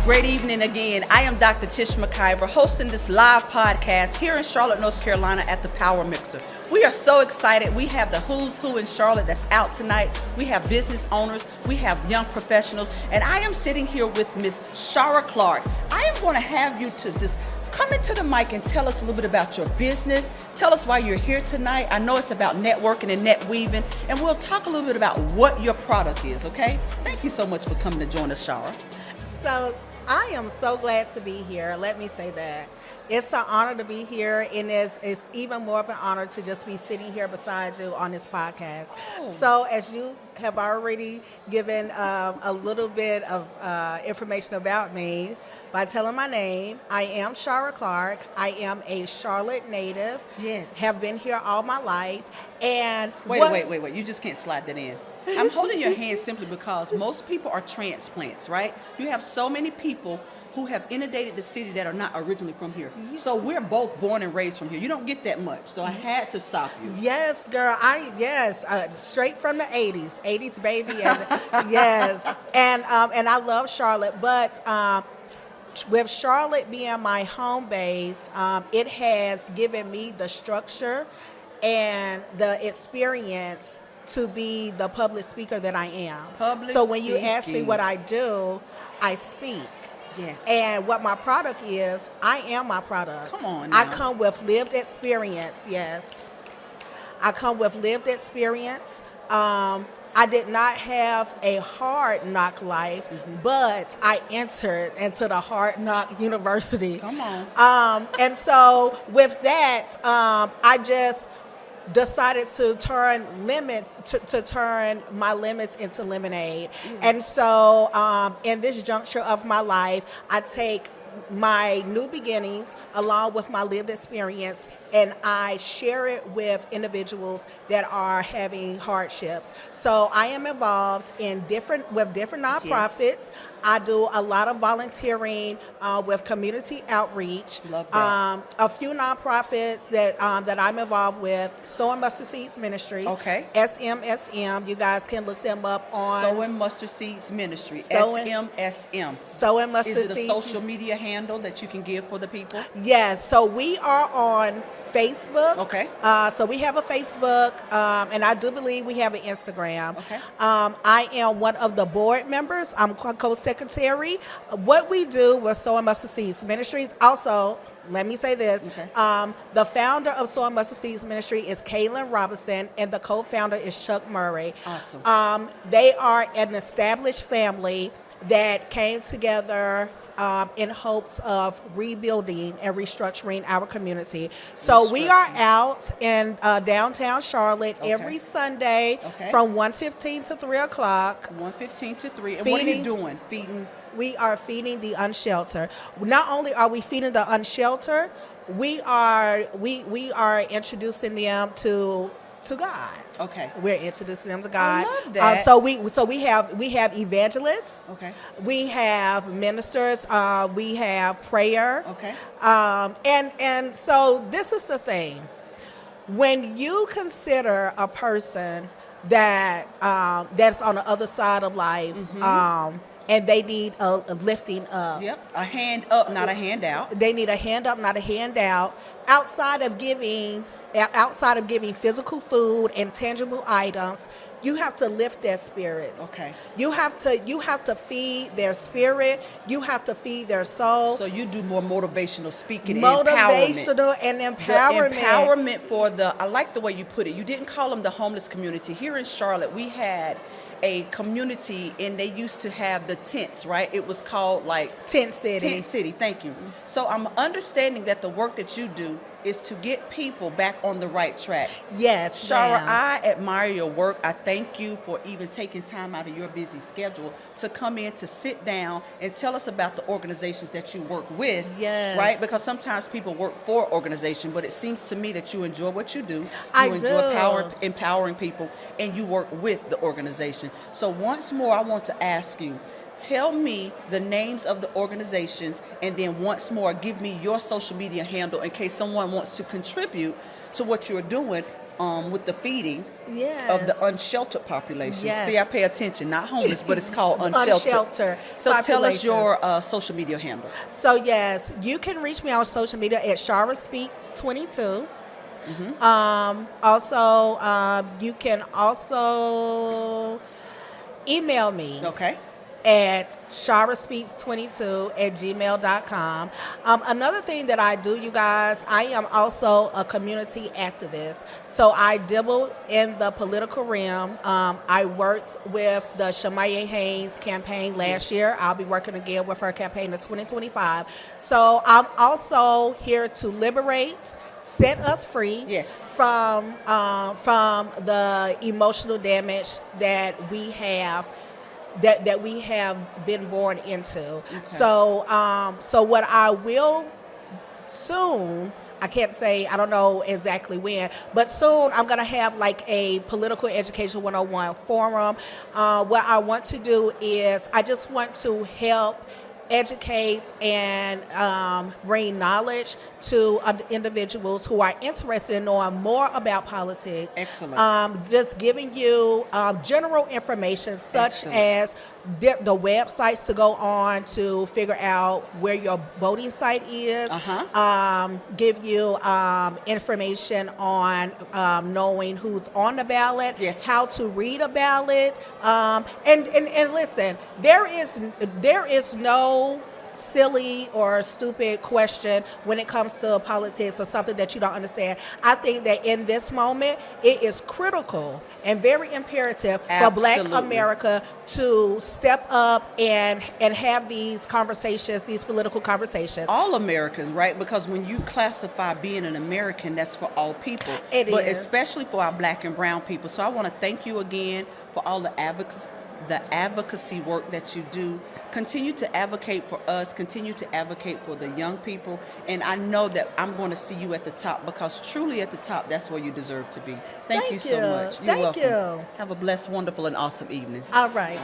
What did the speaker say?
Great evening again. I am Dr. Tish McIver, hosting this live podcast here in Charlotte, North Carolina at the Power Mixer. We are so excited. We have the who's who in Charlotte that's out tonight. We have business owners. We have young professionals. And I am sitting here with Miss Shara Clark. I am going to have you to just come into the mic and tell us a little bit about your business. Tell us why you're here tonight. I know it's about networking and net weaving. And we'll talk a little bit about what your product is, okay? Thank you so much for coming to join us, Shara. So I am so glad to be here. Let me say that. It's an honor to be here, and it's even more of an honor to just be sitting here beside you on this podcast. Oh. So as you have already given a little bit of information about me by telling my name, I am Shara Clark. I am a Charlotte native. Yes. Have been here all my life. And Wait. You just can't slide that in. I'm holding your hand simply because most people are transplants, right? You have so many people who have inundated the city that are not originally from here. So we're both born and raised from here. You don't get that much, so I had to stop you. Yes, girl. Straight from the 80s baby. And, yes, and I love Charlotte, but with Charlotte being my home base, it has given me the structure and the experience to be the public speaker that I am. So when you ask me what I do, I speak. Yes. And what my product is, I am my product. Come on now. I come with lived experience, yes. I come with lived experience. I did not have a hard knock life, but I entered into the hard knock university. Come on. And so with that, I just decided to turn my limits into lemonade. And so in this juncture of my life, I take my new beginnings along with my lived experience, and I share it with individuals that are having hardships. So I am involved in different nonprofits. Yes. I do a lot of volunteering with community outreach. Love that. A few nonprofits that I'm involved with: Sowing Mustard Seeds Ministry. Okay. SMSM. You guys can look them up on Sowing Mustard Seeds Ministry. SMSM. Sowing Mustard Seeds. Is it a social media handle that you can give for the people? Yes. So we are on Facebook. Okay. So we have a Facebook, and I do believe we have an Instagram. Okay. I am one of the board members. I'm co-secretary. What we do with Sowing Mustard Seeds Ministries, also, let me say this. Okay. The founder of Sowing Mustard Seeds Ministry is Kaylin Robinson, and the co-founder is Chuck Murray. Awesome. They are an established family that came together in hopes of rebuilding and restructuring our community. So we are out in downtown Charlotte every Sunday from 1:15 to 3 o'clock. 1:15 to 3. And what are you doing? Feeding? We are feeding the unsheltered. Not only are we feeding the unsheltered, we are introducing them to God. Okay. We're introducing them to God. I love that. So we have evangelists. Okay. We have ministers. We have prayer. Okay. And so this is the thing. When you consider a person that that's on the other side of life, and they need a lifting up. Yep. A hand up, not a handout. They need a hand up, not a handout. Outside of giving physical food and tangible items, you have to lift their spirits. Okay. You have to feed their spirit. You have to feed their soul. So you do more motivational speaking, motivational and empowerment. The empowerment for I like the way you put it. You didn't call them the homeless community. Here in Charlotte, we had a community, and they used to have the tents, right? It was called Tent City. Tent City, thank you. So I'm understanding that the work that you do is to get people back on the right track. Yes, Shara, ma'am. I admire your work. I thank you for even taking time out of your busy schedule to come in to sit down and tell us about the organizations that you work with. Yes. Right? Because sometimes people work for organization, but it seems to me that you enjoy what you do. I do. enjoy empowering people, and you work with the organization. So once more, I want to ask you, tell me the names of the organizations, and then once more, give me your social media handle in case someone wants to contribute to what you're doing with the feeding Yes. of the unsheltered population. Yes. See, I pay attention. Not homeless, but it's called unsheltered. Unsheltered So tell us population. your social media handle. So yes, you can reach me on social media at Shara Speaks 22. Also, you can also email me Okay. at sharaspeaks22@gmail.com. Another thing that I do, you guys, I am also a community activist. So I dabble in the political realm. I worked with the Shemaya Haynes campaign last year. I'll be working again with her campaign in 2025. So I'm also here to liberate, set us free Yes. from the emotional damage that we have been born into. Okay. So what I will soon, I can't say, I don't know exactly when, but soon I'm going to have like a political education 101 forum. What I want to do is I just want to help educate and bring knowledge to individuals who are interested in knowing more about politics. Excellent. Just giving you general information such Excellent. as the websites to go on to figure out where your voting site is. Give you information on knowing who's on the ballot, Yes. how to read a ballot, and listen, there is no silly or stupid question when it comes to politics or something that you don't understand. I think that in this moment, it is critical and very imperative for Black Absolutely. America to step up and have these conversations, these political conversations. All Americans, right? Because when you classify being an American, that's for all people. It but is. especially for our Black and brown people. So I want to thank you again for all the advocacy work that you do. Continue to advocate for us, continue to advocate for the young people, and I know that I'm going to see you at the top, because truly at the top, that's where you deserve to be. Thank you so much. You're Thank welcome. you. Have a blessed, wonderful, and awesome evening. All right.